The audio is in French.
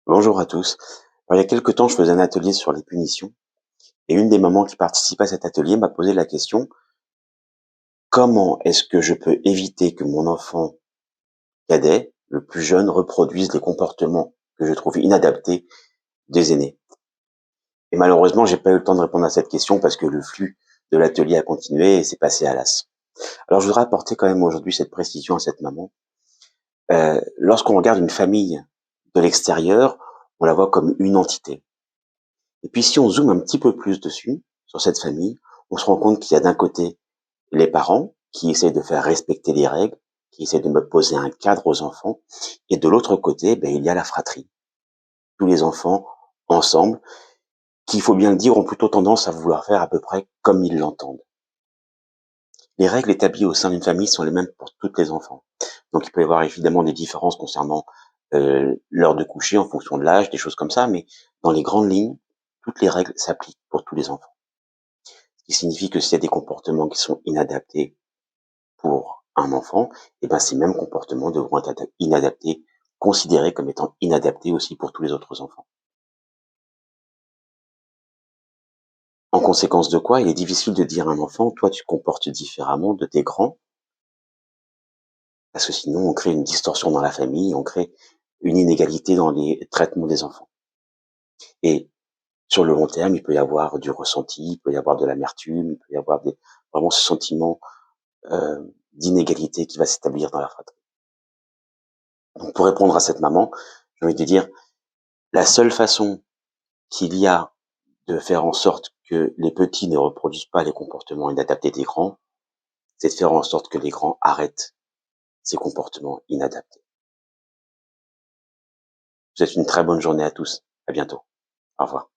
Bonjour à tous. Il y a quelque temps, je faisais un atelier sur les punitions et une des mamans qui participait à cet atelier m'a posé la question: comment est-ce que je peux éviter que mon enfant cadet, le plus jeune, reproduise les comportements que je trouve inadaptés des aînés? Et malheureusement, j'ai pas eu le temps de répondre à cette question parce que le flux de l'atelier a continué et c'est passé à l'as. Alors, je voudrais apporter quand même aujourd'hui cette précision à cette maman. Lorsqu'on regarde une famille de l'extérieur, on la voit comme une entité. Et puis si on zoome un petit peu plus dessus, sur cette famille, on se rend compte qu'il y a d'un côté les parents qui essaient de faire respecter les règles, qui essaient de me poser un cadre aux enfants, et de l'autre côté, il y a la fratrie. Tous les enfants ensemble, qui, il faut bien le dire, ont plutôt tendance à vouloir faire à peu près comme ils l'entendent. Les règles établies au sein d'une famille sont les mêmes pour tous les enfants. Donc il peut y avoir évidemment des différences concernant l'heure de coucher en fonction de l'âge, des choses comme ça, mais dans les grandes lignes, toutes les règles s'appliquent pour tous les enfants. Ce qui signifie que s'il y a des comportements qui sont inadaptés pour un enfant, ces mêmes comportements devront être inadaptés, considérés comme étant inadaptés aussi pour tous les autres enfants. En conséquence de quoi, il est difficile de dire à un enfant: toi, tu te comportes différemment de tes grands, parce que sinon on crée une distorsion dans la famille, on crée une inégalité dans les traitements des enfants. Et sur le long terme, il peut y avoir du ressenti, il peut y avoir de l'amertume, il peut y avoir vraiment ce sentiment d'inégalité qui va s'établir dans la fratrie. Donc pour répondre à cette maman, j'ai envie de dire, la seule façon qu'il y a de faire en sorte que les petits ne reproduisent pas les comportements inadaptés des grands, c'est de faire en sorte que les grands arrêtent ces comportements inadaptés. Je vous souhaite une très bonne journée à tous. À bientôt. Au revoir.